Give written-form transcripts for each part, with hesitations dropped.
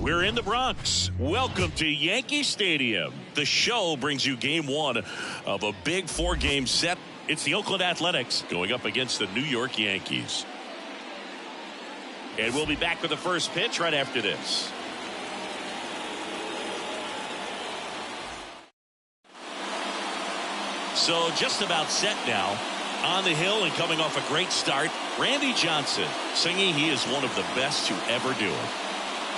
We're in the Bronx. Welcome to Yankee Stadium. The show brings you game one of a big four-game set. It's the Oakland Athletics going up against the New York Yankees. And we'll be back with the first pitch right after this. So just about set now. On the hill and coming off a great start, Randy Johnson, singing he is one of the best to ever do it.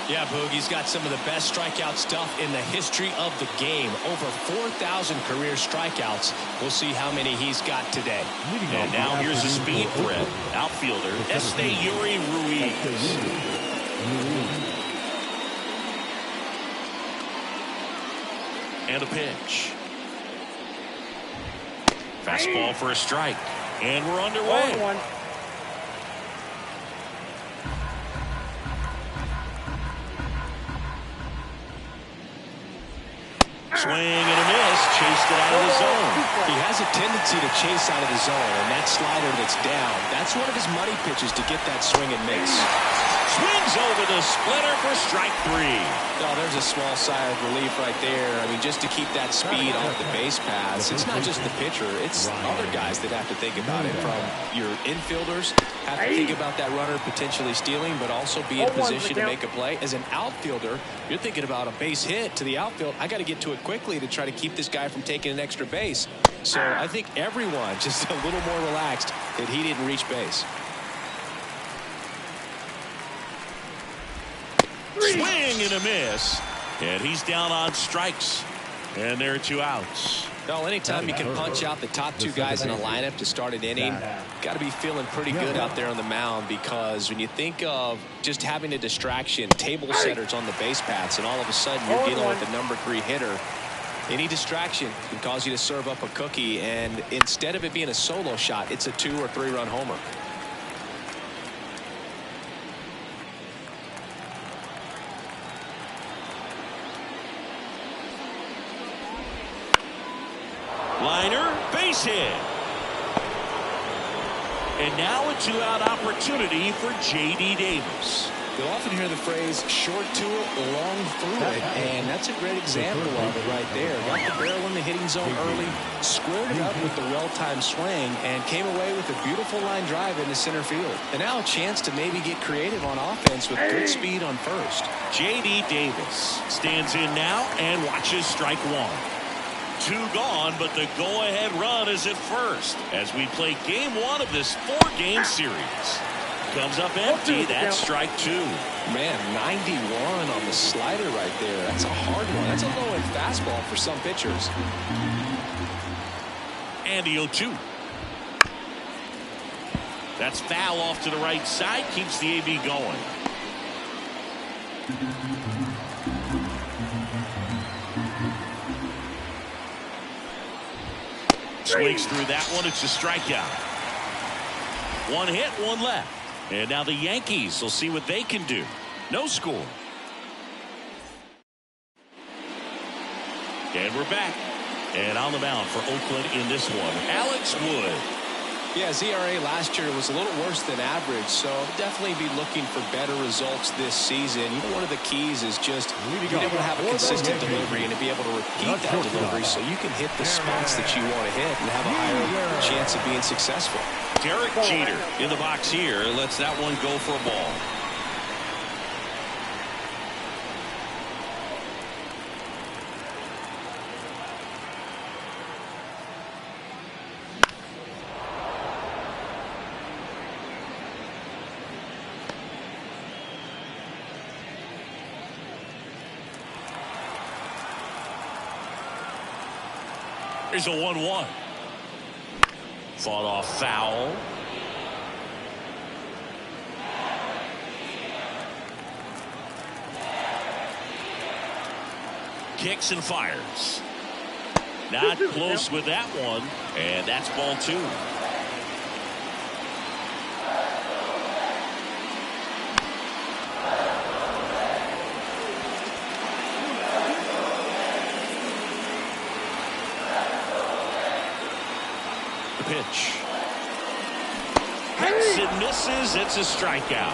Yeah, Boog, he's got some of the best strikeout stuff in the history of the game. Over 4,000 career strikeouts. We'll see how many he's got today. And now here's a speed threat. Outfielder, Yuri Ruiz. And a pitch. Fastball for a strike. And we're underway. Swing and a miss. Chased it out of the zone. He has a tendency to chase out of the zone, and that slider that's down, that's one of his money pitches to get that swing and miss. Swings over the splitter for strike three. Oh, there's a small sigh of relief right there. I mean, just to keep that speed off the base paths. It's not just the pitcher. It's other guys that have to think about it. From your infielders, have to think about that runner potentially stealing, but also be in position to make a play. As an outfielder, you're thinking about a base hit to the outfield. I got to get to it quickly to try to keep this guy from taking an extra base. So I think everyone just a little more relaxed that he didn't reach base. Swing and a miss. And he's down on strikes. And there are two outs. Well, anytime you can punch out the top two guys in a lineup to start an inning, got to be feeling pretty good out there on the mound, because when you think of just having a distraction, table setters on the base paths, and all of a sudden you're dealing with a number 3 hitter, any distraction can cause you to serve up a cookie, and instead of it being a solo shot, it's a 2 or 3 run homer. Liner, base hit. And now a 2-out opportunity for J.D. Davis. You'll often hear the phrase short to it, long through it, and that's a great example of it right there. Got the barrel in the hitting zone early, squared it up with the well-timed swing, and came away with a beautiful line drive into center field. And now a chance to maybe get creative on offense with good speed on first. J.D. Davis stands in now and watches strike one. 2 gone, but the go-ahead run is at first as we play game one of this 4-game series. Comes up empty. That's strike 2. Man, 91 on the slider right there. That's a hard one. That's a low-end fastball for some pitchers. And the 0-2. That's foul off to the right side. Keeps the AB going. Swings through that one. It's a strikeout. 1 hit, 1 left. And now the Yankees will see what they can do. No score. And we're back. And on the mound for Oakland in this one, Alex Wood. Yeah, his ERA last year was a little worse than average, so definitely be looking for better results this season. You know, one of the keys is just being able to have a consistent delivery and to be able to repeat that delivery so you can hit the spots that you want to hit and have a higher chance of being successful. Derek Jeter in the box here lets that one go for a ball. Here's a 1-1. Fought off foul. Kicks and fires. Not close with that one. And that's ball 2. Pitch. Hits and misses. It's a strikeout.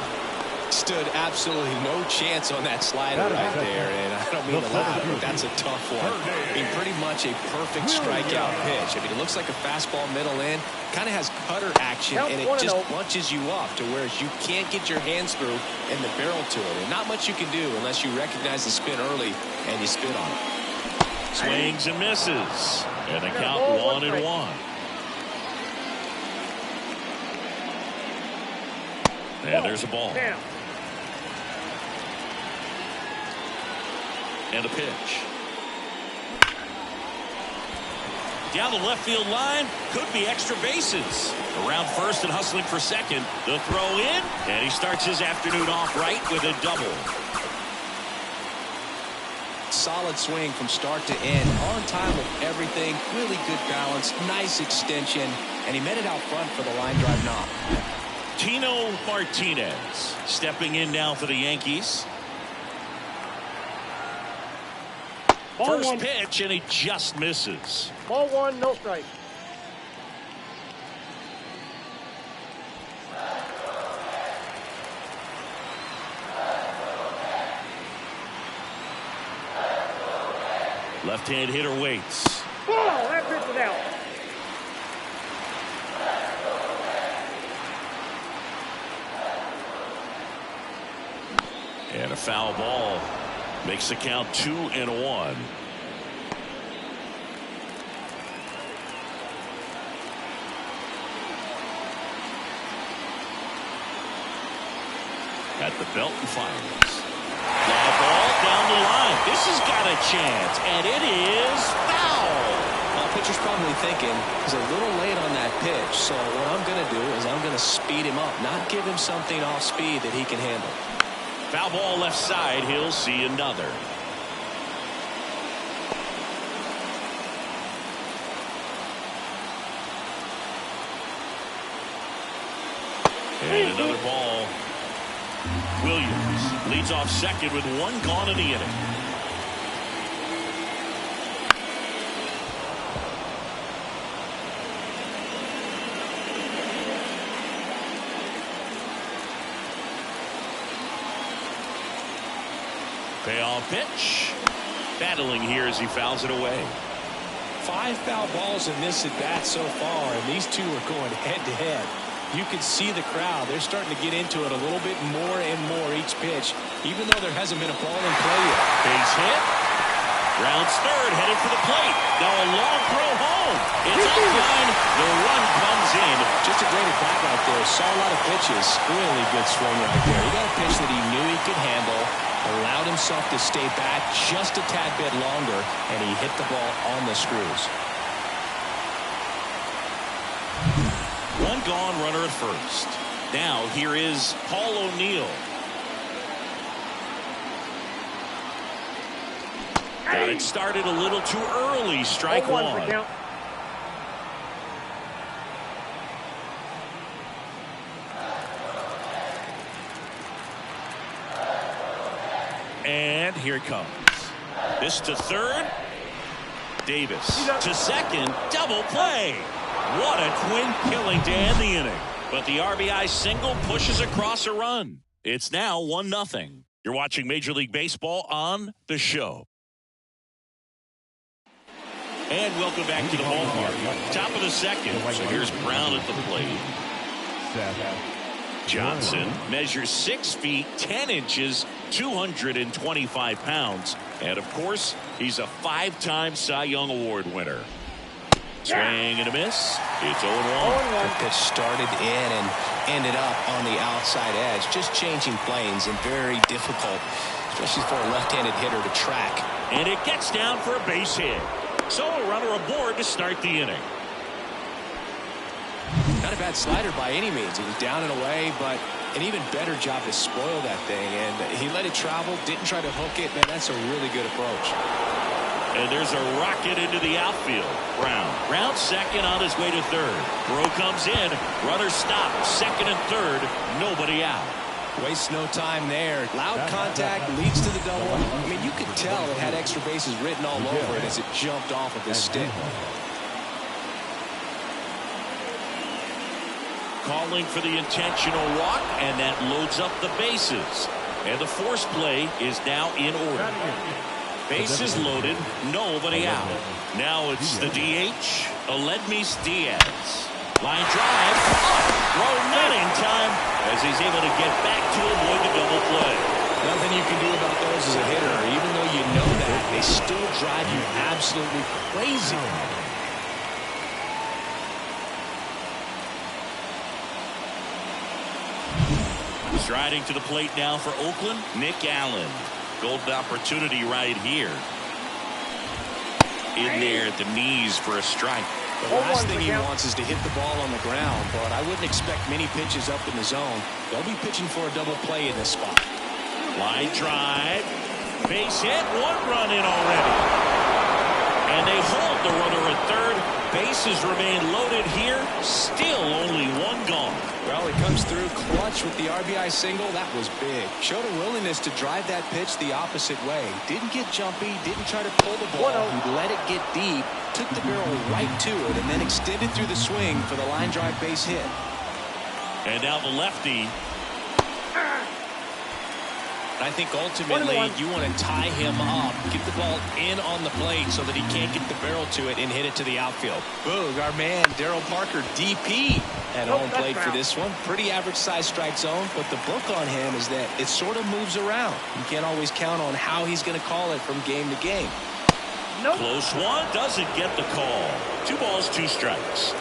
Stood absolutely no chance on that slider right there, and I don't mean to laugh, but that's a tough one. I mean, pretty much a perfect strikeout pitch. I mean, it looks like a fastball middle in, kind of has cutter action, and it just bunches you up to where you can't get your hands through and the barrel to it, and not much you can do unless you recognize the spin early and you spin on it. Swings and misses, and the count 1-1. And there's a ball. And a pitch. Down the left field line, could be extra bases. Around first and hustling for second. The throw in, and he starts his afternoon off right with a double. Solid swing from start to end, on time with everything, really good balance, nice extension, and he met it out front for the line drive knock. Tino Martinez stepping in now for the Yankees. First pitch, and he just misses. Ball one, no strike. Left-hand hitter waits. Ball, that pitch is out. And a foul ball makes the count 2-1. At the belt and fires. Fly ball down the line. This has got a chance, and it is foul. Well, pitcher's probably thinking he's a little late on that pitch, so what I'm going to do is I'm going to speed him up, not give him something off speed that he can handle. Foul ball left side. He'll see another. And another ball. Williams leads off second with one gone in the inning. Payoff pitch. Battling here as he fouls it away. 5 foul balls in this at bat so far, and these two are going head to head. You can see the crowd. They're starting to get into it a little bit more and more each pitch, even though there hasn't been a ball in play yet. Base hit. Rounds third, headed for the plate. Now a long throw home. It's offline. The run comes in. Just a great at bat right there. Saw a lot of pitches. Really good swing right there. He got a pitch that he knew he could handle, allowed himself to stay back just a tad bit longer, and he hit the ball on the screws. One gone, runner at first. Now here is Paul O'Neill. Got it started a little too early. Strike one. And here it comes. This to third. Davis to second. Double play. What a twin killing to end the inning. But the RBI single pushes across a run. It's now 1-0. You're watching Major League Baseball on The Show. And welcome back to the ballpark. Top of the second. So here's Brown at the plate. Johnson measures 6 feet 10 inches, 225 pounds. And of course, he's a 5-time Cy Young Award winner. Swing and a miss. It's 0-1. The pitch started in and ended up on the outside edge. Just changing planes and very difficult, especially for a left-handed hitter to track. And it gets down for a base hit. So a runner aboard to start the inning. Not a bad slider by any means. It was down and away, but an even better job to spoil that thing. And he let it travel, didn't try to hook it. Man, that's a really good approach. And there's a rocket into the outfield. Brown rounds second on his way to third. Throw comes in. Runner stops. Second and third. Nobody out. Wastes no time there. Loud contact leads to the double. I mean, you could tell it had extra bases written all over it as it jumped off of his stick. calling for the intentional walk, and that loads up the bases. And the force play is now in order. Bases loaded, nobody out. Now it's the DH, Aledmys Diaz. Line drive, throw not in time as he's able to get back to avoid the double play. Nothing you can do about those as a hitter. Even though you know that, they still drive you absolutely crazy. Striding to the plate now for Oakland, Nick Allen. Golden opportunity right here. In there at the knees for a strike. The last thing he wants is to hit the ball on the ground, but I wouldn't expect many pitches up in the zone. They'll be pitching for a double play in this spot. Line drive. Base hit. 1 run in already. And they hold the runner at third. Bases remain loaded here. Still only 1 gone. Well, he comes through clutch with the RBI single. That was big. Showed a willingness to drive that pitch the opposite way. Didn't get jumpy. Didn't try to pull the ball. He let it get deep. Took the barrel right to it and then extended through the swing for the line drive base hit. And now the lefty. I think ultimately you want to tie him up, get the ball in on the plate so that he can't get the barrel to it and hit it to the outfield. Boog, our man Darryl Parker, DP, at home plate for this one. Pretty average size strike zone, but the book on him is that it sort of moves around. You can't always count on how he's going to call it from game to game. Close one, doesn't get the call. 2 balls, 2 strikes.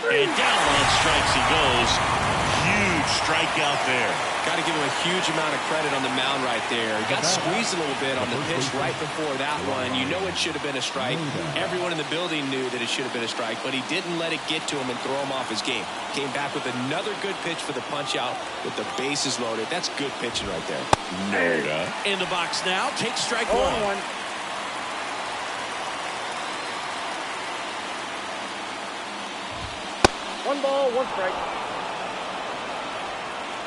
And down on strikes he goes. Huge strikeout there. Got to give him a huge amount of credit on the mound right there. He got squeezed a little bit on the pitch right before that one. You know it should have been a strike. Everyone in the building knew that it should have been a strike, but he didn't let it get to him and throw him off his game. Came back with another good pitch for the punch out with the bases loaded. That's good pitching right there. Noda in the box now. Take strike 1. 1 ball, 1 strike.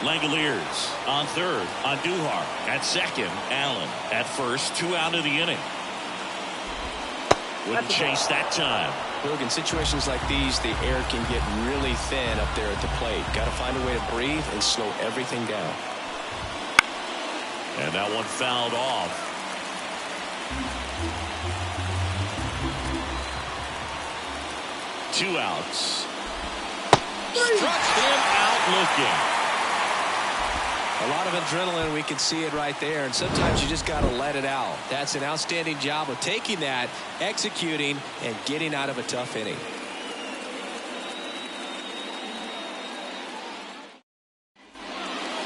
Langoliers on third. Andujar at second. Allen at first. 2 out of the inning. Wouldn't chase that time. Look, in situations like these, the air can get really thin up there at the plate. Got to find a way to breathe and slow everything down. And that one fouled off. Two outs. Struck him out looking. A lot of adrenaline, we can see it right there, and sometimes you just got to let it out. That's an outstanding job of taking that, executing, and getting out of a tough inning.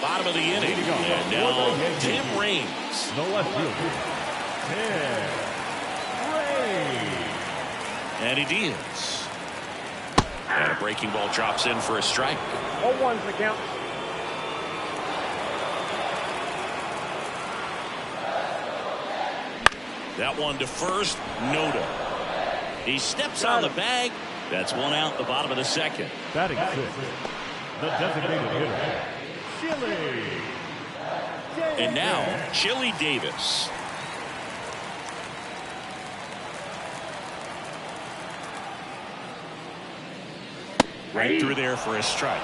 Bottom of the inning, and now Tim Raines. The left fielder, Tim Raines. Andy Diaz. And a breaking ball drops in for a strike. 0-1's the count. That one to first, Noda. He steps on the bag. That's 1 out in the bottom of the second. Batting 6, the designated hitter, Chili. And now, Chili Davis. Right through there for a strike.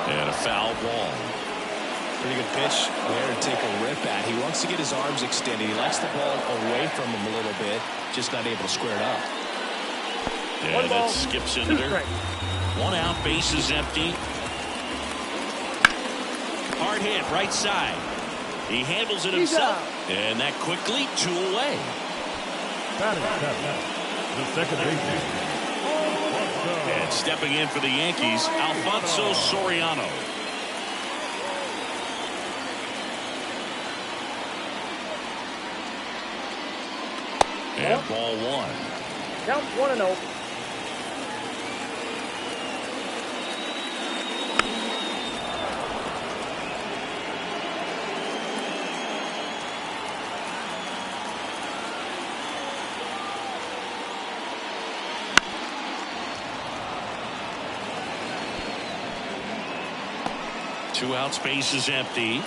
And a foul ball. Pretty good pitch there to take a rip at. He wants to get his arms extended. He likes the ball away from him a little bit, just not able to square it up. And that skips into there. 1 out, bases empty. Hard hit, right side. He handles it himself. And that quickly, 2 away. Batting 7, the second baseman. And stepping in for the Yankees, Alfonso Soriano. And ball 1. Count 1-0. 2 outs, base is empty.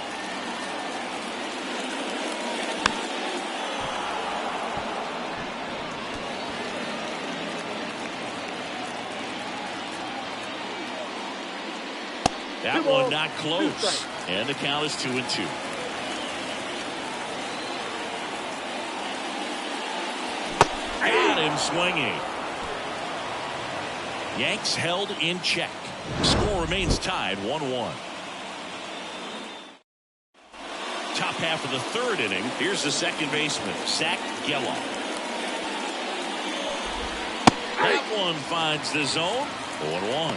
That one not close. And the count is 2-2. Got him swinging. Yanks held in check. Score remains tied 1-1. Top half of the 3rd inning. Here's the second baseman, Zach Geloff. That one finds the zone. 0-1.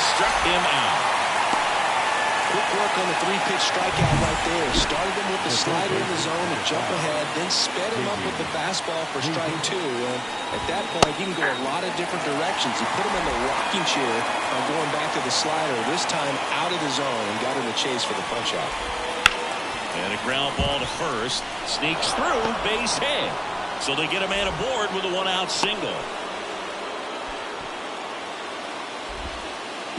Struck him out. Quick work on the 3-pitch strikeout right there. Started him with the slider in the zone to jump ahead, then sped him up with the fastball for strike 2. And at that point, he can go a lot of different directions. He put him in the rocking chair by going back to the slider, this time out of the zone, and got in the chase for the punch out. And a ground ball to first. Sneaks through, base hit. So they get a man aboard with a 1-out single.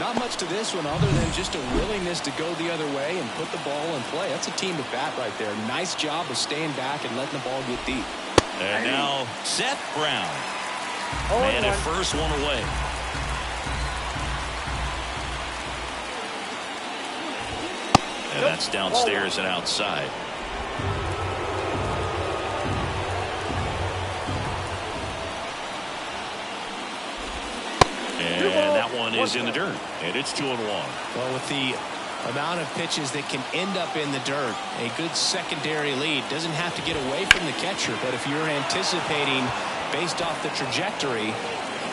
Not much to this one other than just a willingness to go the other way and put the ball in play. That's a team at bat right there. Nice job of staying back and letting the ball get deep. And now Seth Brown. Man at first, one away. And that's downstairs and outside. And that one is in the dirt. And it's 2-1. Well, with the amount of pitches that can end up in the dirt, a good secondary lead doesn't have to get away from the catcher. But if you're anticipating based off the trajectory,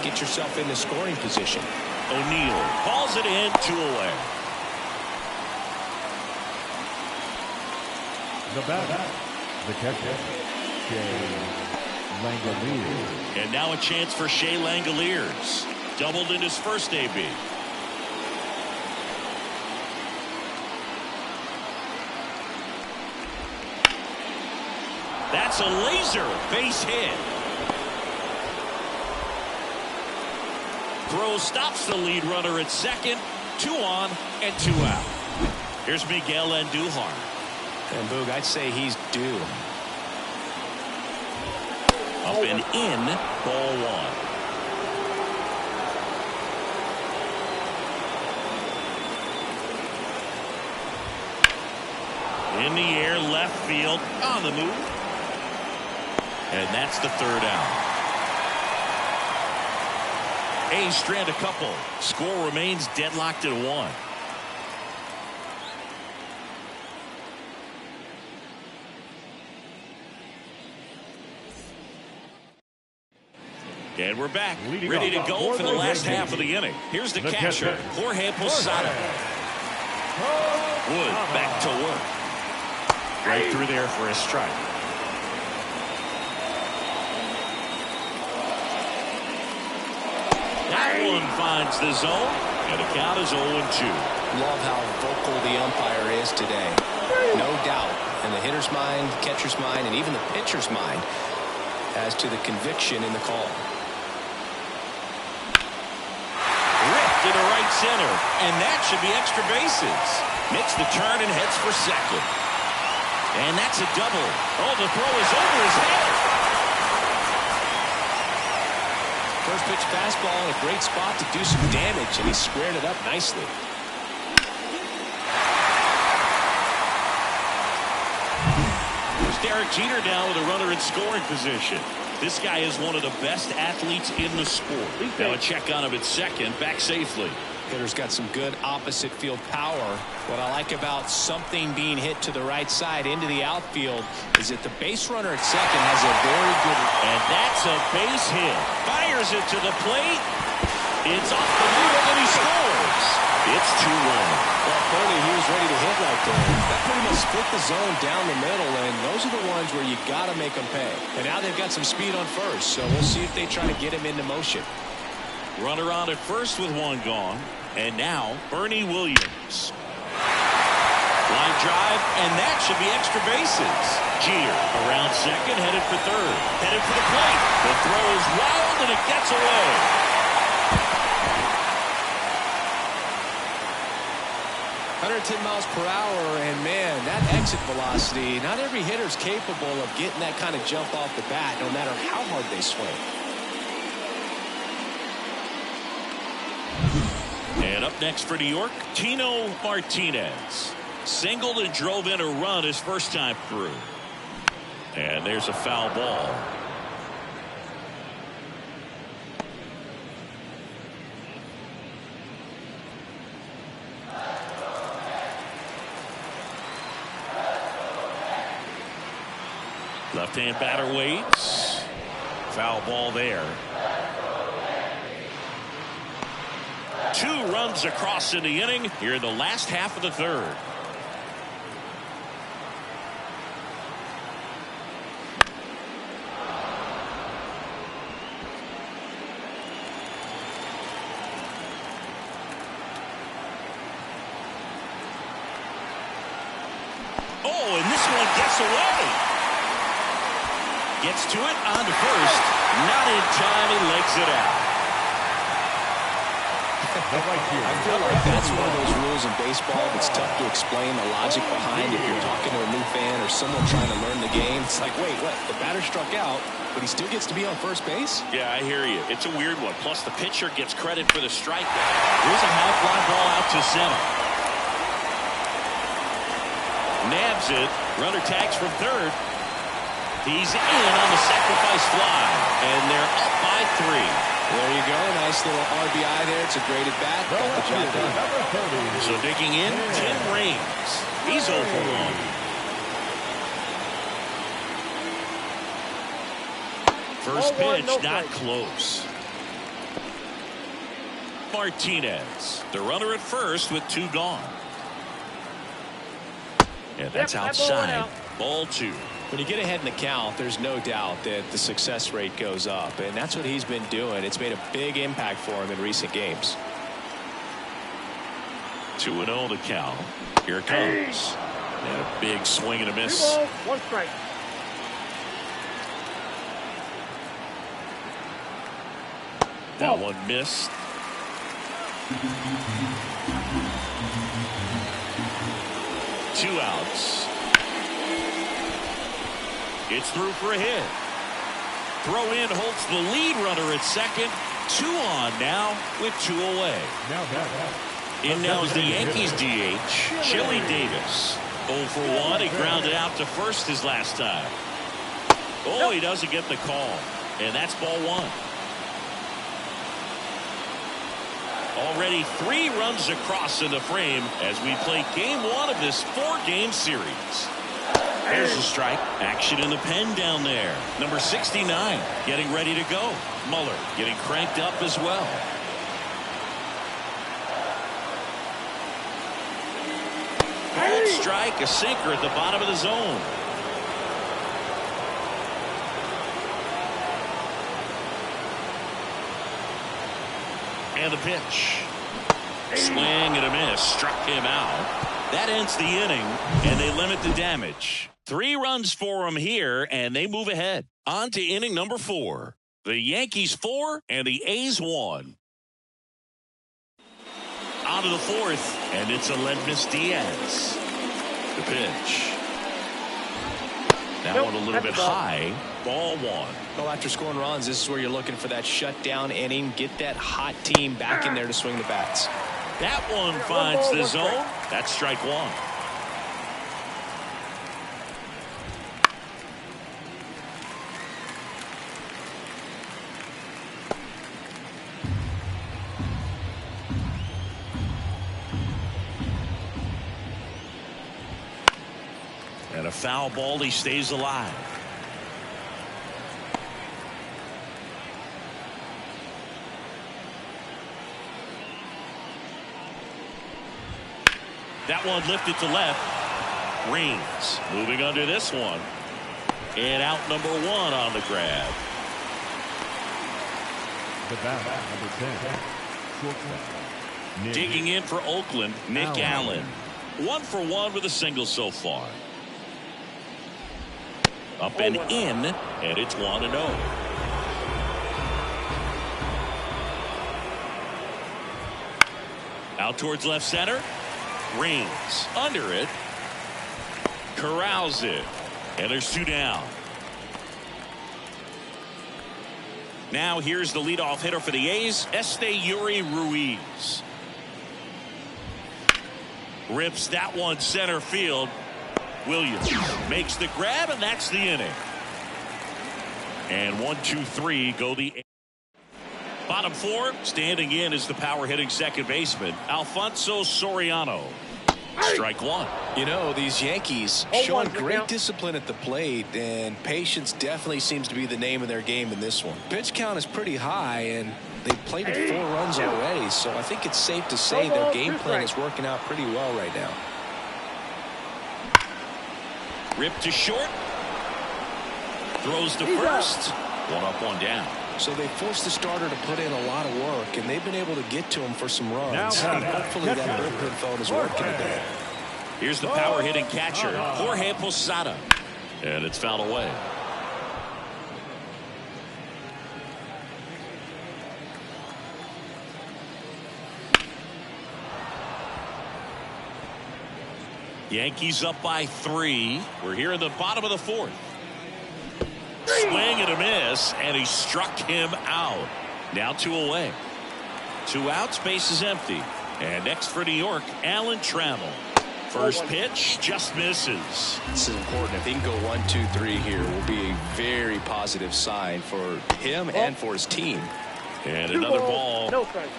get yourself into scoring position. O'Neill calls it in, 2 away. The batter, the catcher, Shea Langoliers. And now a chance for Shea Langoliers. Doubled in his first AB. That's a laser base hit. Throw stops the lead runner at second. 2 on and 2 out. Here's Miguel Andujar. And Boog, I'd say he's due. Up and in, ball 1. In the air, left field, on the move. And that's the 3rd out. A's strand a couple. Score remains deadlocked at 1. And we're back, ready to go for the last half of the inning. Here's the catcher, Jorge Posada. Wood back to work. Right through there for a strike. That one finds the zone, and the count is 0-2. Love how vocal the umpire is today. No doubt in the hitter's mind, catcher's mind, and even the pitcher's mind as to the conviction in the call. Ripped to the right center, and that should be extra bases. Makes the turn and heads for second. And that's a double. Oh, the throw is over his head. First pitch fastball in a great spot to do some damage, and he squared it up nicely. There's Derek Jeter down with a runner in scoring position. This guy is one of the best athletes in the sport. Now a check on him at second, back safely. Hitter's got some good opposite field power. What I like about something being hit to the right side into the outfield is that the base runner at second has a very good... And that's a base hit. Fires it to the plate. It's off the field and he scores. It's 2-1. Well, Cody, he was ready to hit right there. That pretty much split the zone down the middle, and those are the ones where you got to make them pay. And now they've got some speed on first, so we'll see if they try to get him into motion. Runner on at first with one gone. And now Bernie Williams. Line drive, and that should be extra bases. Jeter around second, headed for third. Headed for the plate. The throw is wild, and it gets away. 110 miles per hour, and man, that exit velocity, not every hitter's capable of getting that kind of jump off the bat, no matter how hard they swing. And up next for New York, Tino Martinez. Singled and drove in a run his first time through. And there's a foul ball. Left-hand batter waits. Foul ball there. 2 runs across in the inning here in the last half of the third. Oh, and this one gets away. Gets to it on to first. Not in time. He legs it out. I feel like that's one of those rules in baseball that's tough to explain the logic behind. If you're talking to a new fan or someone trying to learn the game, it's like, wait, what? The batter struck out, but he still gets to be on first base? Yeah, I hear you. It's a weird one. Plus, the pitcher gets credit for the strikeout. Here's a high fly ball out to center. Nabs it. Runner tags from third. He's in on the sacrifice fly, and they're up by 3. There you go. Nice little RBI there. It's a great at bat. Got the job done. So digging in, Tim Raines. He's 0 for 1. First pitch, not close. Martinez, the runner at first with 2 gone. And that's outside. Ball 2. When you get ahead in the count, there's no doubt that the success rate goes up, and that's what he's been doing. It's made a big impact for him in recent games. 2-0 the count. Here it comes. And a big swing and a miss. 2 balls, 1 strike. That one missed. Two outs. It's through for a hit. Throw in holds the lead runner at second. 2 on now with 2 away. In now is the Yankees DH, Chili Davis. 0 for 1. He grounded out to first his last time. Oh, he doesn't get the call. And that's ball 1. Already 3 runs across in the frame as we play game 1 of this 4-game series. There's a strike. Action in the pen down there. Number 69 getting ready to go. Muller getting cranked up as well. Called strike, a sinker at the bottom of the zone. And the pitch. Swing and a miss. Struck him out. That ends the inning, and they limit the damage. 3 runs for them here, and they move ahead. On to inning number 4. The Yankees 4 and the A's 1. On to the 4th, and it's Aledmys Diaz. The pitch. That one a little bit high. Ball 1. Well, after scoring runs, this is where you're looking for that shutdown inning. Get that hot team back in there to swing the bats. That one finds the zone. That's strike 1. And a foul ball. He stays alive. That one lifted to left. Raines moving under this one. And out number 1 on the grab. The bat, number 10, shortstop. Digging in for Oakland, Nick Allen. 1 for 1 with a single so far. Up and in, and it's 1-0. Out towards left center. Rings under it. Corrals it. And there's 2 down. Now here's the leadoff hitter for the A's, Yuri Ruiz. Rips that one center field. Williams makes the grab, and that's the inning. And 1, 2, 3 go the A's. Bottom 4, standing in is the power hitting second baseman, Alfonso Soriano. Strike 1. You know, these Yankees showing great discipline at the plate, and patience definitely seems to be the name of their game in this one. Pitch count is pretty high, and they've plated 4 runs already, so I think it's safe to say their game plan is working out pretty well right now. Ripped to short. Throws to first. 1 up, 1 down. So they forced the starter to put in a lot of work, and they've been able to get to him for some runs. And hopefully that bullpen phone is working today. Here's the power hitting catcher, Jorge Posada. And it's fouled away. Yankees up by 3. We're here in the bottom of the 4th. Swing and a miss, and he struck him out. Now 2 away. 2 outs, base is empty. And next for New York, Alan Trammell. First pitch just misses. This is important. If he can go 1, 2, 3 here, will be a very positive sign for him and for his team. And another ball. No strike.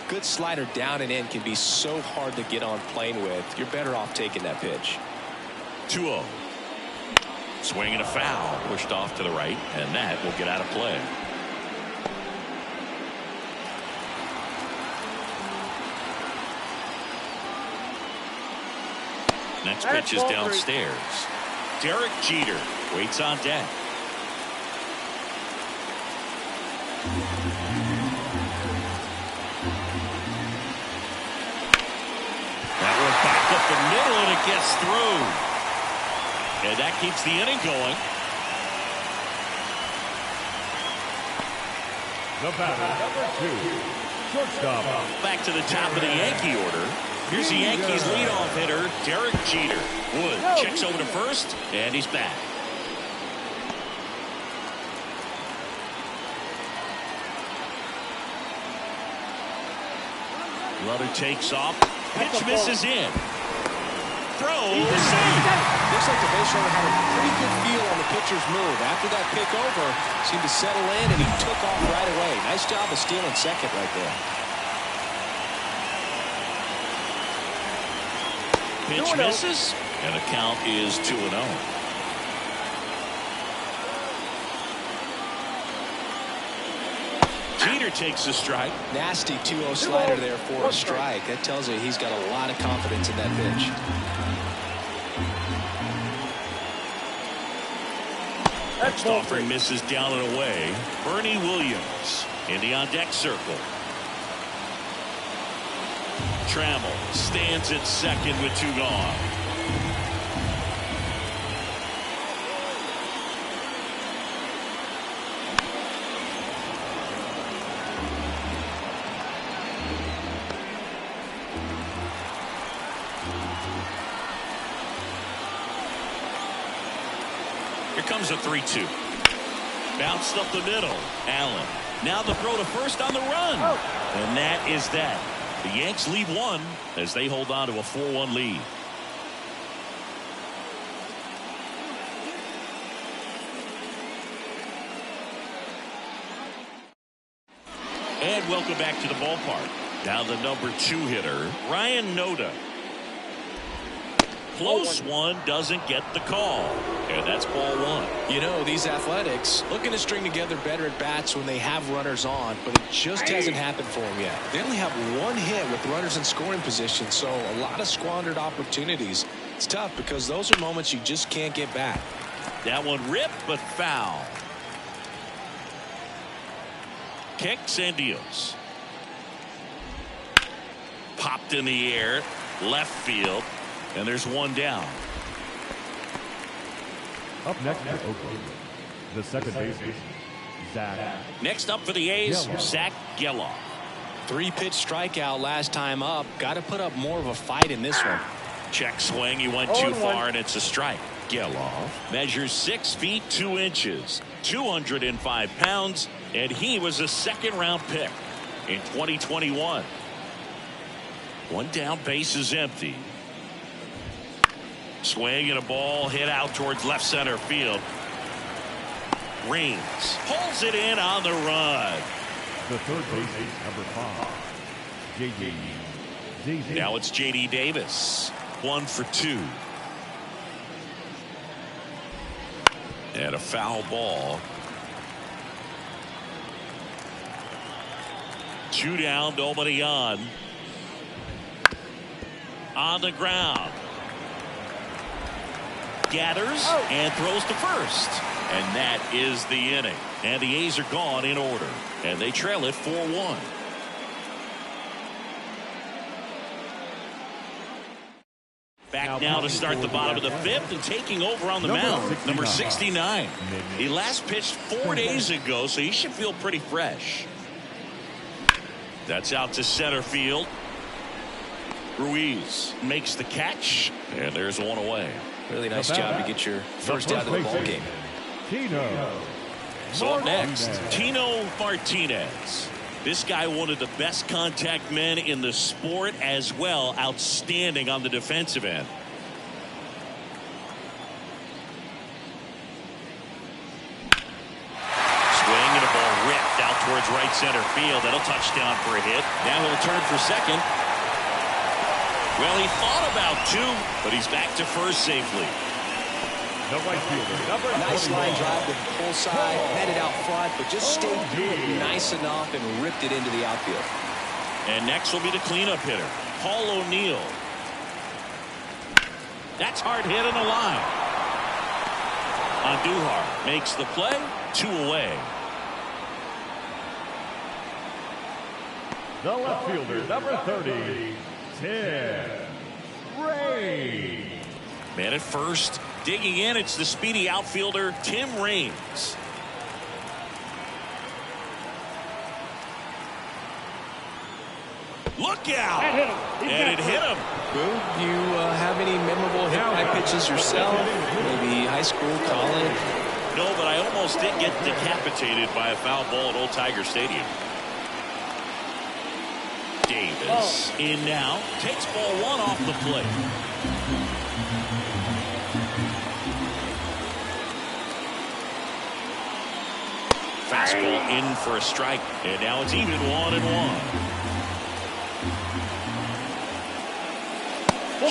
Good slider down and in can be so hard to get on plane with. You're better off taking that pitch. 2-0. Swing and a foul, pushed off to the right, and that will get out of play. Next pitch is downstairs. Derek Jeter waits on deck. That one back up the middle, and it gets through. And that keeps the inning going. The batter, number 2, shortstop. Back to the top of the Yankee order. Here's the Yankees leadoff hitter, Derek Jeter. Wood checks over to first, and he's back. Runner takes off. Pitch misses in. Throw. Looks like the base runner had a pretty good feel on the pitcher's move. After that pick over, seemed to settle in, and he took off right away. Nice job of stealing second right there. Pitch misses, and the count is 2-0. Jeter takes a strike. Nasty 2-0 slider there for a strike. That tells you he's got a lot of confidence in that pitch. Next offering misses down and away. Bernie Williams in the on-deck circle. Trammell stands at second with 2 gone. Here comes a 3-2. Bounced up the middle. Allen. Now the throw to first on the run. And that is that. The Yanks lead 1 as they hold on to a 4-1 lead. And welcome back to the ballpark. Now the number 2 hitter, Ryan Noda. Close one, doesn't get the call. And that's ball 1. You know, these Athletics looking to string together better at bats when they have runners on, but it just hasn't happened for them yet. They only have 1 hit with runners in scoring position, so a lot of squandered opportunities. It's tough because those are moments you just can't get back. That one ripped, but foul. kicks and deals. Popped in the air, left field, and there's one down. Up next for Oakland, the second baseman, Zach. Next up for the A's, Zach Geloff. 3-pitch strikeout last time up. Got to put up more of a fight in this one. Check swing. He went too far, and it's a strike. Geloff measures 6 feet 2 inches, 205 pounds, and he was a second-round pick in 2021. One down, base is empty. Swing and a ball hit out towards left center field. Reigns pulls it in on the run. The third baseman, number 5, J.D. Now it's J.D. Davis. 1 for 2. And a foul ball. 2 down, nobody on. On the ground. Gathers and throws to first. And that is the inning. And the A's are gone in order. And they trail it 4-1. Back now to start the bottom of the 5th, and taking over on the mound, number 69. He last pitched 4 days ago, so he should feel pretty fresh. That's out to center field. Ruiz makes the catch, and there's one away. Really nice job to get your first out of the ball game. So up next, Tino Martinez. This guy, one of the best contact men in the sport as well. Outstanding on the defensive end. Swing and a ball ripped out towards right center field. That'll touch down for a hit. Now he'll turn for second. Well, he thought about 2, but he's back to first safely. The right fielder, Nice line drive to the full side, headed out front, but just stayed through it nice enough and ripped it into the outfield. And next will be the cleanup hitter, Paul O'Neill. That's hard hit on the line. Andujar makes the play, 2 away. the left fielder, number 30, Tim Raines. Man at first, digging in, it's the speedy outfielder, Tim Raines. Look out! And it hit him. Boom. You have any memorable high pitches yourself? Maybe high school, college? No, but I almost did get decapitated by a foul ball at Old Tiger Stadium. Davis in now, takes ball 1 off the plate. Fastball in for a strike, and now it's even 1-1.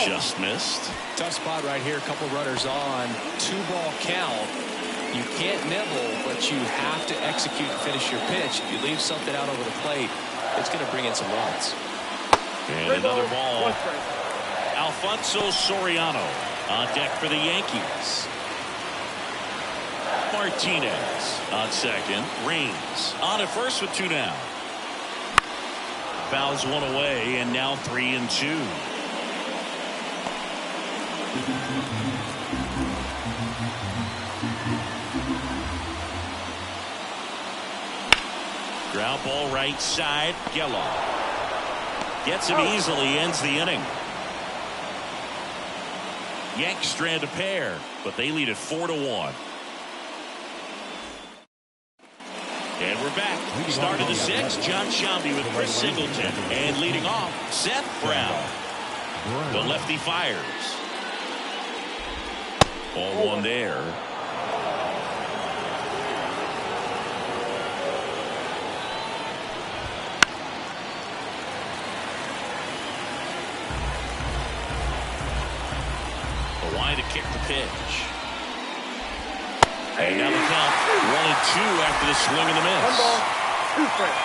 Just missed. Tough spot right here. A couple runners on. 2-ball count. You can't nibble, but you have to execute and finish your pitch. If you leave something out over the plate, it's going to bring in some runs. And another ball. Alfonso Soriano on deck for the Yankees. Martinez on second. Raines on at first with 2 down. Fouls 1 away, and now 3-2. Ground ball right side. Geloff gets him easily, ends the inning. Yanks strand a pair, but they lead it 4-1. And we're back. Start of the 6th. John Shambi with Chris Singleton, and leading off, Seth Brown. The lefty fires. Ball 1 there. The line to kick the pitch. And now the count 1-2 after the swing and the miss. 1 ball, 2 strikes.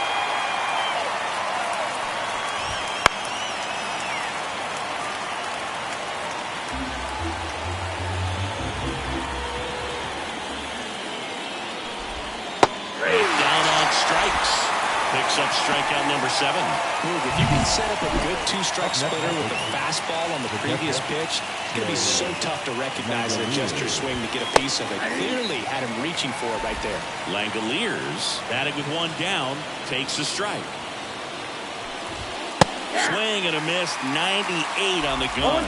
Down on strikes. Picks up strikeout number 7. Boog, if you can set up a good two-strike splitter with a fastball on the previous pitch, it's going to be so tough to recognize and adjust your swing to get a piece of it. Clearly had him reaching for it right there. Langoliers, batting with 1 down, takes a strike. Swing and a miss, 98 on the gun.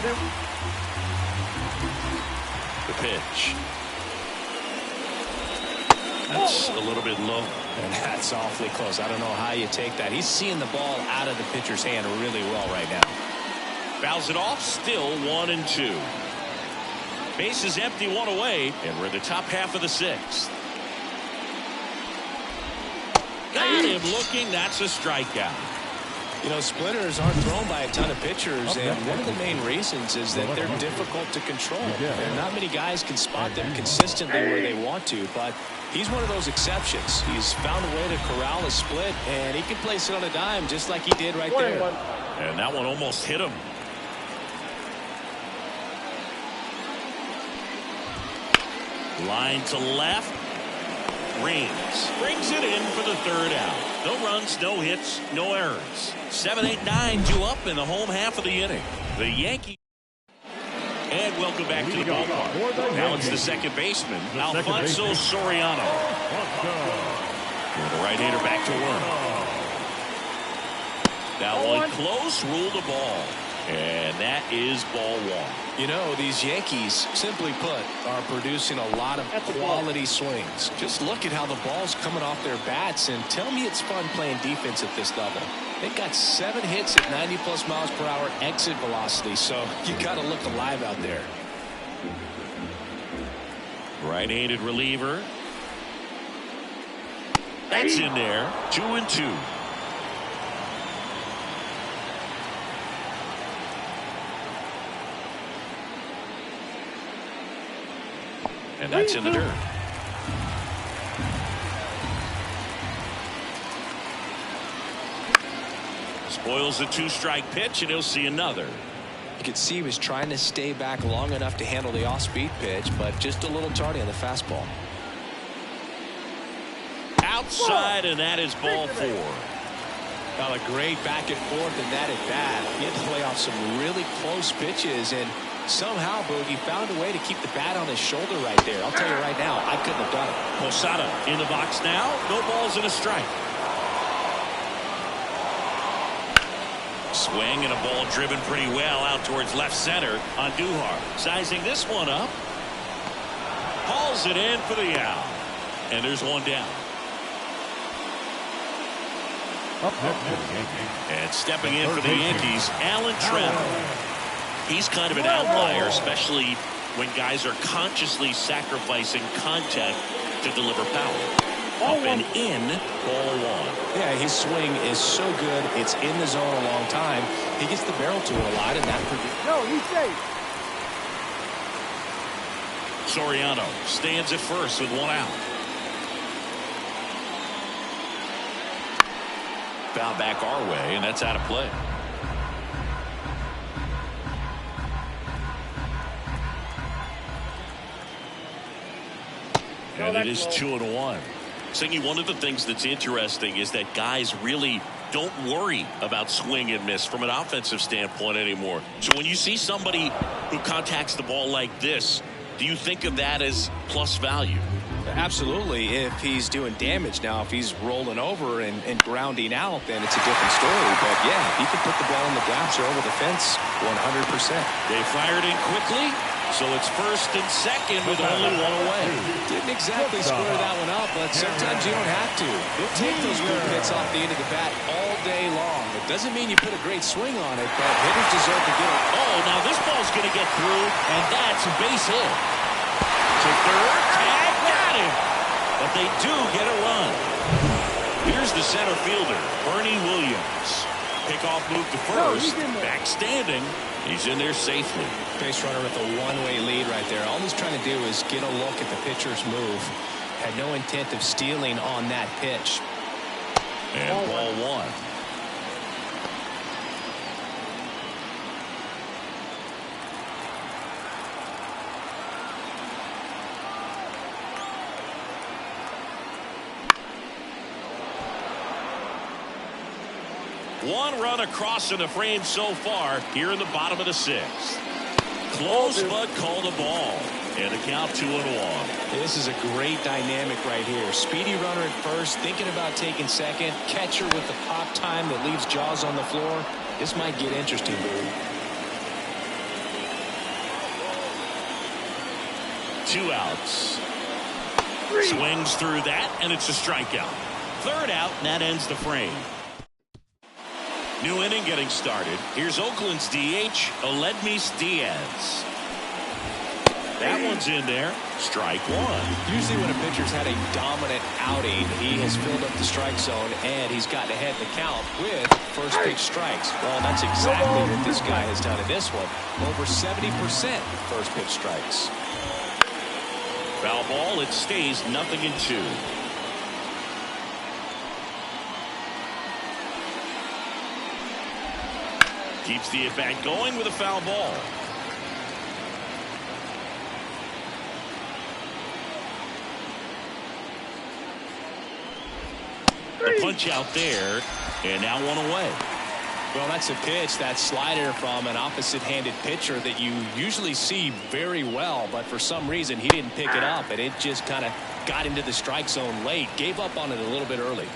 The pitch. That's a little bit low. And that's awfully close. I don't know how you take that. He's seeing the ball out of the pitcher's hand really well right now. Fouls it off, still 1-2. Base is empty, 1 away, and we're in the top half of the 6th. Got him looking. That's a strikeout. You know, splitters aren't thrown by a ton of pitchers, and one of the main reasons is that they're difficult to control. And not many guys can spot them consistently where they want to, but he's one of those exceptions. He's found a way to corral a split, and he can place it on a dime just like he did right there. And that one almost hit him. Line to left. Rings. Brings it in for the 3rd out. No runs, no hits, no errors. 7, 8, 9, 2 up in the home half of the inning. The Yankees. And welcome back to the ballpark. Now it's the second baseman, Alfonso Soriano. The right-hander back to work. That one close, ruled the ball. And that is ball 1. You know, these Yankees, simply put, are producing a lot of quality swings. Just look at how the ball's coming off their bats, and tell me it's fun playing defense at this level. They've got 7 hits at 90+ miles per hour exit velocity, so you got to look alive out there. Right-handed reliever. That's in there. 2-2. And that's in the dirt. Spoils a 2-strike pitch, and he'll see another. You could see he was trying to stay back long enough to handle the off-speed pitch, but just a little tardy on the fastball. Outside, and that is ball 4. Now a great back and forth in that at bat. He had to play off some really close pitches, and somehow, Boogie found a way to keep the bat on his shoulder right there. I'll tell you right now, I couldn't have done it. Posada in the box now. No balls and a strike. Swing and a ball driven pretty well out towards left center on Duhar. Sizing this one up. Hauls it in for the out. And there's 1 down. And stepping in for the Yankees, Alan Trammell. He's kind of an outlier, especially when guys are consciously sacrificing contact to deliver power. Up and in, ball 1. Yeah, his swing is so good. It's in the zone a long time. He gets the barrel to it a lot, and that produces. No, he's safe. Soriano stands at first with 1 out. Foul back our way, and that's out of play. And it is 2-1. Singy, one of the things that's interesting is that guys really don't worry about swing and miss from an offensive standpoint anymore. So when you see somebody who contacts the ball like this, do you think of that as plus value? Absolutely, if he's doing damage. Now, if he's rolling over and grounding out, then it's a different story. But, yeah, he can put the ball in the gaps or over the fence 100%. They fired in quickly, so it's first and second with only 1 away. Didn't exactly square that one up, but sometimes you don't have to. He'll take those good hits off the end of the bat all day long. It doesn't mean you put a great swing on it, but hitters deserve to get it. Oh, now this ball's going to get through, and that's a base hit. To third, tag, got him. But they do get a run. Here's the center fielder, Bernie Williams. Pickoff move to first. Back standing. He's in there safely. Base runner with a one-way lead right there. All he's trying to do is get a look at the pitcher's move. Had no intent of stealing on that pitch. And ball 1. One run across in the frame so far here in the bottom of the 6th. Close but called a ball. And the count 2-1. This is a great dynamic right here. Speedy runner at first, thinking about taking second. Catcher with the pop time that leaves Jaws on the floor. This might get interesting, dude. 2 outs. Swings through that, and it's a strikeout. 3rd out, and that ends the frame. New inning getting started. Here's Oakland's DH, Aledmys Diaz. That one's in there. Strike 1. Usually when a pitcher's had a dominant outing, he has filled up the strike zone and he's gotten ahead in the count with first pitch strikes. Well, that's exactly what this guy has done in this one. Over 70% first pitch strikes. Foul ball. It stays 0-2. Keeps the at-bat going with a foul ball. The punch out there, and now 1 away. Well, that's a pitch, that slider from an opposite-handed pitcher that you usually see very well, but for some reason he didn't pick it up, and it just kind of got into the strike zone late. Gave up on it a little bit early.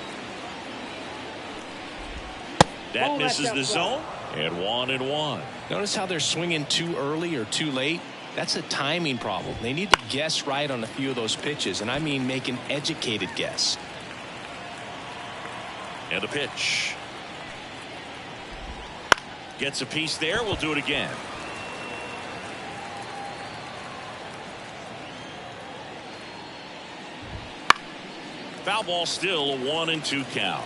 That misses the zone, and 1-1. Notice how they're swinging too early or too late? That's a timing problem. They need to guess right on a few of those pitches, and I mean make an educated guess. And a pitch. Gets a piece there. We'll do it again. Foul ball, still a 1-2 count.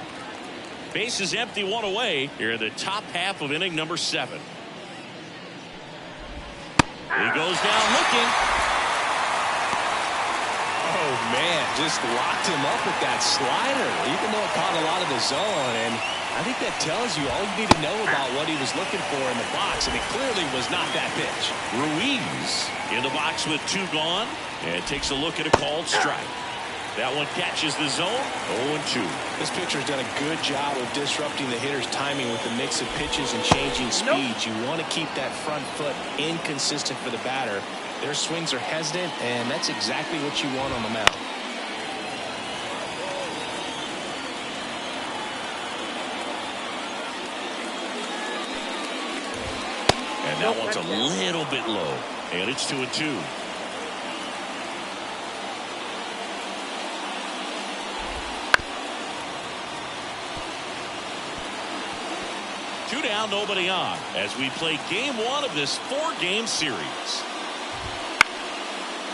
Base is empty, 1 away here in the top half of inning number 7. He goes down looking. Oh, man, just locked him up with that slider, even though it caught a lot of the zone. And I think that tells you all you need to know about what he was looking for in the box, and it clearly was not that pitch. Ruiz in the box with 2 gone, and takes a look at a called strike. That one catches the zone, 0-2. This pitcher's done a good job of disrupting the hitter's timing with the mix of pitches and changing speeds. You want to keep that front foot inconsistent for the batter. Their swings are hesitant, and that's exactly what you want on the mound. And that one's a little bit low, and it's 2-2. Two down, nobody on, as we play game 1 of this 4-game series.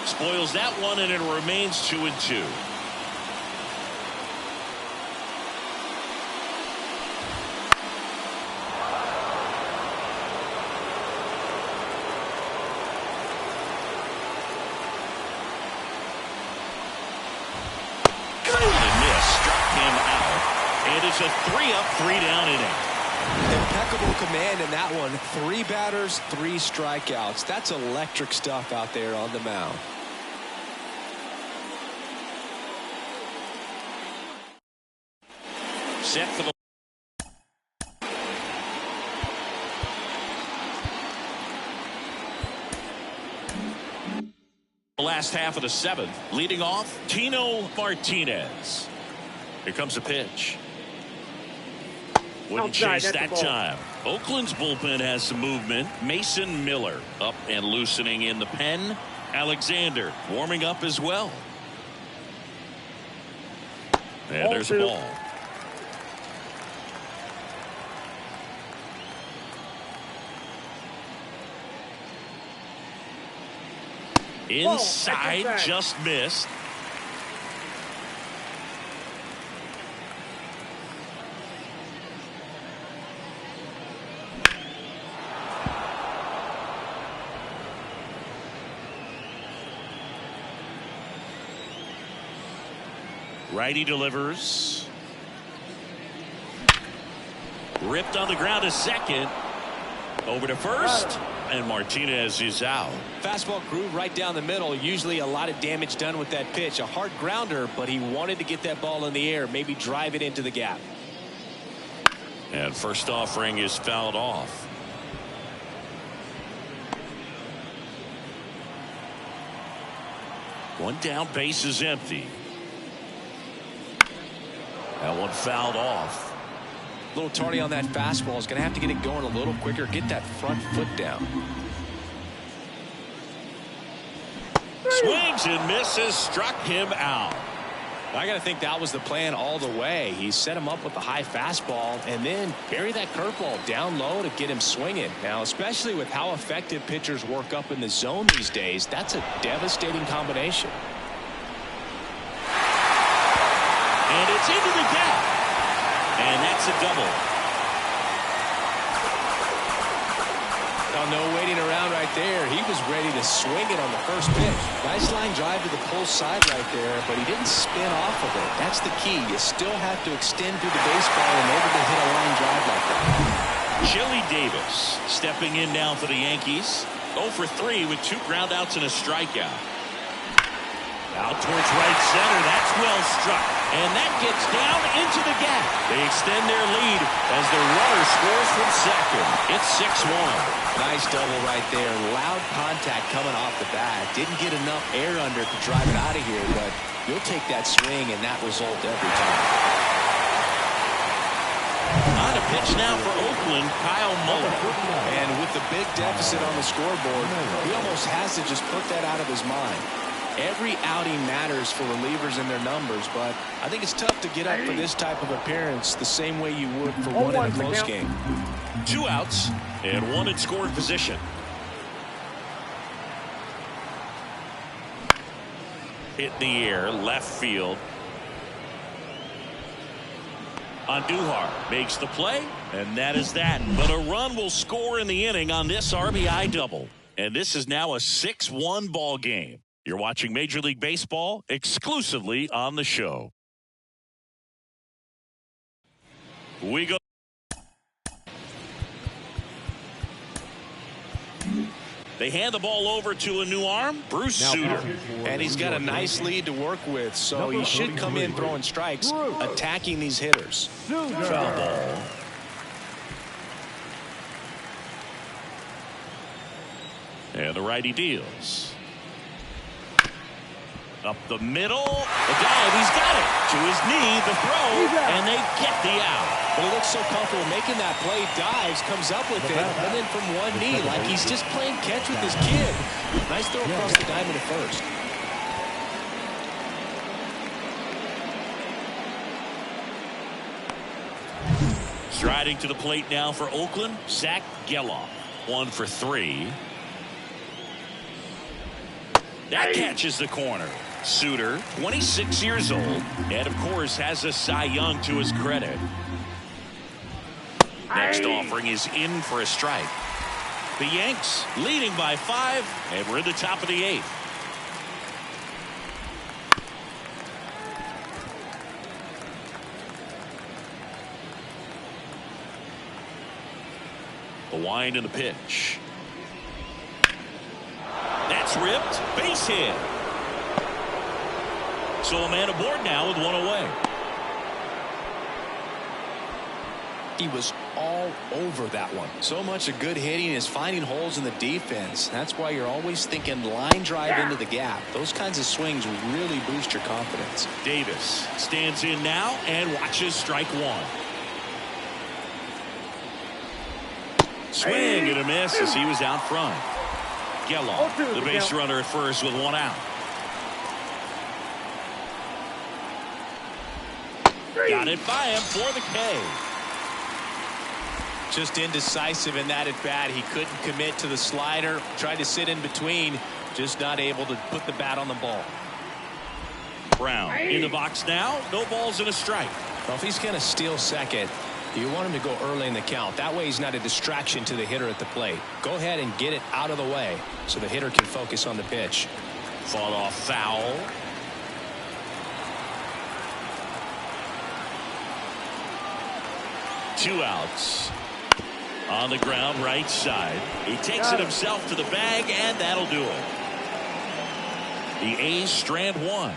Spoils that one, and it remains 2-2. Struck him out, and it's a 3-up, 3-down inning. Impeccable command in that one. 3 batters, 3 strikeouts. That's electric stuff out there on the mound. Set for the last half of the 7th. Leading off, Tino Martinez. Here comes a pitch. Wouldn't chase that time. Oakland's bullpen has some movement. Mason Miller up and loosening in the pen. Alexander warming up as well. And there's a ball. Inside, just missed. Righty delivers. Ripped on the ground to second. Over to first. And Martinez is out. Fastball groove right down the middle. Usually a lot of damage done with that pitch. A hard grounder, but he wanted to get that ball in the air. Maybe drive it into the gap. And first offering is fouled off. One down, base is empty. That one fouled off. A little tardy on that fastball. Is going to have to get it going a little quicker. Get that front foot down. Swings and misses, struck him out. I got to think that was the plan all the way. He set him up with the high fastball and then bury that curveball down low to get him swinging. Now, especially with how effective pitchers work up in the zone these days, that's a devastating combination. And it's into the gap. And that's a double. Oh, no waiting around right there. He was ready to swing it on the first pitch. Nice line drive to the pull side right there, but he didn't spin off of it. That's the key. You still have to extend through the baseball in order to hit a line drive like that. Chili Davis stepping in now for the Yankees. 0 for 3 with 2 groundouts and a strikeout. Out towards right center. That's well struck. And that gets down into the gap. They extend their lead as the runner scores from second. It's 6-1. Nice double right there. Loud contact coming off the bat. Didn't get enough air under to drive it out of here, but you'll take that swing and that result every time. On a pitch now for Oakland, Kyle Muller. And with the big deficit on the scoreboard, he almost has to just put that out of his mind. Every outing matters for relievers and their numbers, but I think it's tough to get up for this type of appearance the same way you would for one in a close game. 2 outs and 1 in scoring position. Hit in the air, left field. Andujar makes the play, and that is that. But a run will score in the inning on this RBI double. And this is now a 6-1 ball game. You're watching Major League Baseball exclusively on the show. We go. They hand the ball over to a new arm, Bruce Sutter. And he's got a nice lead to work with, so he should come in throwing strikes, attacking these hitters. Foul ball. And the righty deals. Up the middle, the dive, he's got it. To his knee, the throw, and they get the out. But he looks so comfortable making that play, dives, comes up with it, and then from one knee, like he's just playing catch with his kid. Nice throw across the diamond at first. Striding to the plate now for Oakland, Zach Geloff. 1 for 3. That catches the corner. Sutter, 26 years old, and of course has a Cy Young to his credit. Next offering is in for a strike. The Yanks leading by 5, and we're in the top of the 8th. The wind and the pitch. That's ripped. Base hit. So a man aboard now with 1 away. He was all over that one. So much of good hitting is finding holes in the defense. That's why you're always thinking line drive into the gap. Those kinds of swings really boost your confidence. Davis stands in now and watches strike 1. Swing and a miss as he was out front. Geloff, the base runner at first with 1 out. Got it by him for the K. Just indecisive in that at bat. He couldn't commit to the slider. Tried to sit in between. Just not able to put the bat on the ball. Brown in the box now. No balls and a strike. Well, if he's going to steal second, you want him to go early in the count. That way he's not a distraction to the hitter at the plate. Go ahead and get it out of the way so the hitter can focus on the pitch. Fought off foul. Two outs. On the ground, right side. He takes it himself to the bag, and that'll do it. The A's strand 1.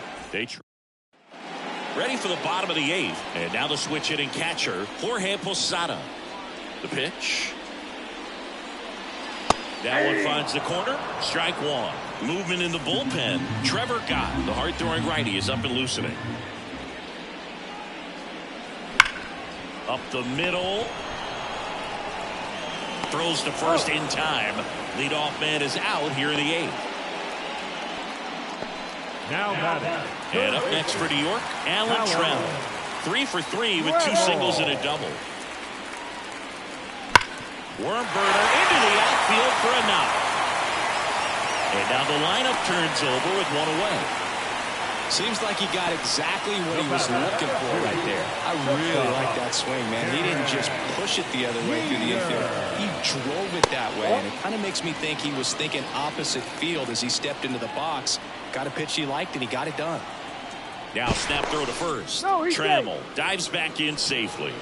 Ready for the bottom of the 8th. And now the switch hitting catcher, Jorge Posada. The pitch. That one finds the corner. Strike 1. Movement in the bullpen. Trevor Gott, the hard-throwing righty, is up and loosening. Up the middle. Throws to first in time. Leadoff man is out here in the 8th. Now batting. And up next for New York, Alan Trammell. 3 for 3 with 2 singles and a double. Worm burner into the outfield for a knock. And now the lineup turns over with 1 away. Seems like he got exactly what he was looking for right there. I really like that swing, man. He didn't just push it the other way through the infield. He drove it that way, and it kind of makes me think he was thinking opposite field as he stepped into the box. Got a pitch he liked, and he got it done. Now snap throw to first. Trammell dives back in safely.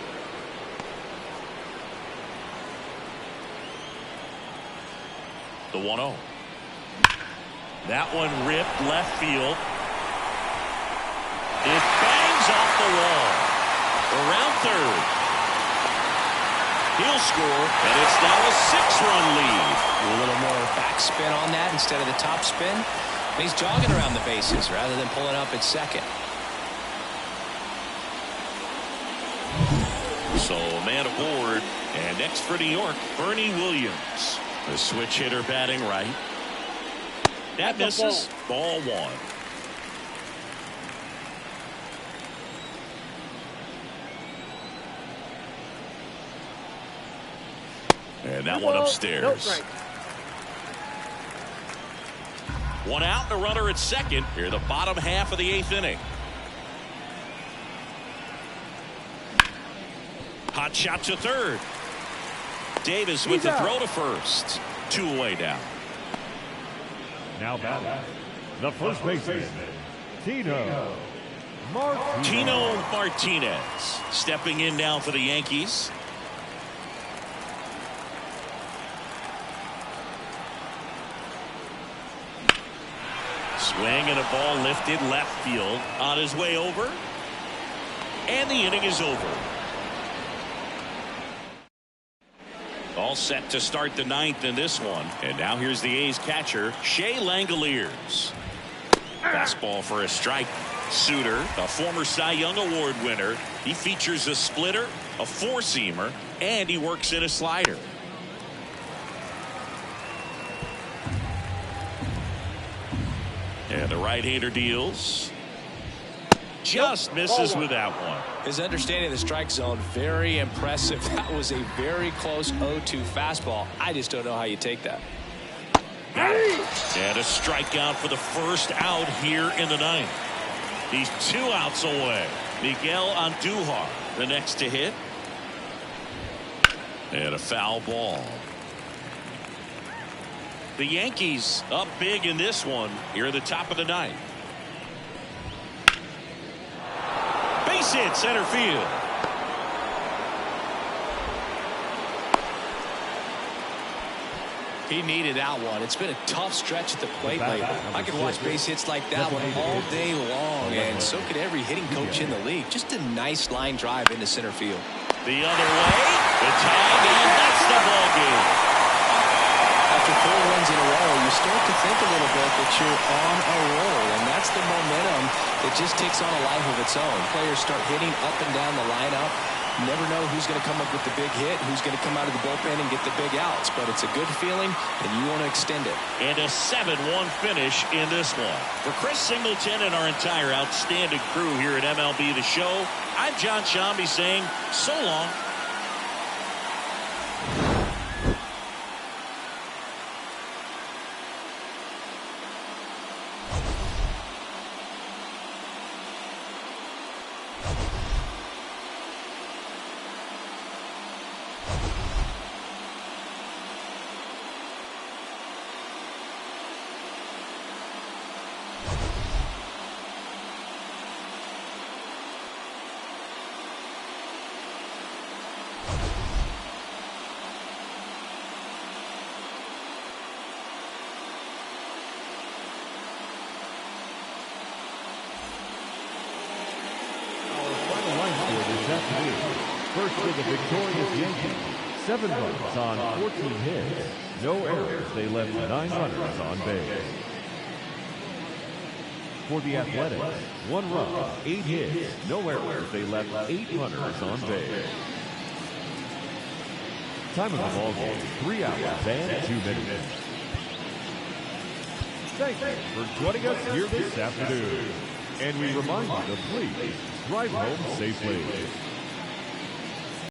The 1-0. That one ripped left field. It bangs off the wall. Around third. He'll score, and it's now a 6-run lead. A little more backspin on that instead of the top spin. And he's jogging around the bases rather than pulling up at second. So man aboard, and next for New York, Bernie Williams. The switch hitter batting right. That misses. Ball 1. And that one upstairs. 1 out and a runner at second. Here the bottom half of the 8th inning. Hot shot to third. Davis with the throw to first. 2 away now. Now batting. The first baseman, Tino Martinez stepping in now for the Yankees. Swing and a ball lifted left field on his way over. And the inning is over. All set to start the 9th in this one. And now here's the A's catcher, Shea Langoliers. Fastball for a strike. Suter, a former Cy Young Award winner. He features a splitter, a 4-seamer, and he works in a slider. And the right-hander deals. Just misses with that one. His understanding of the strike zone, very impressive. That was a very close 0-2 fastball. I just don't know how you take that. And a strikeout for the first out here in the 9th. He's 2 outs away. Miguel Andujar, the next to hit. And a foul ball. The Yankees up big in this one here at the top of the 9th. Base hit center field. He needed that one. It's been a tough stretch at the plate lately. I could watch base hits like that one all day long, and so could every hitting coach in the league. Just a nice line drive into center field. The other way, the tag, and that's the ball game. After 4 wins in a row, you start to think a little bit that you're on a roll, and that's the momentum that just takes on a life of its own. Players start hitting up and down the lineup. You never know who's going to come up with the big hit, who's going to come out of the bullpen and get the big outs, but it's a good feeling, and you want to extend it. And a 7-1 finish in this one. For Chris Singleton and our entire outstanding crew here at MLB The Show, I'm John Shambi saying so long. afternoon. First for the victorious Yankees, 7 runs on 14 hits. No errors, they left 9 runners on base. For the Athletics, 1 run, 8 hits. No errors, they left 8 runners on base. Time of the ball game, 3 hours and 2 minutes. Thank you for joining us here this afternoon. And we remind you to please drive home safely.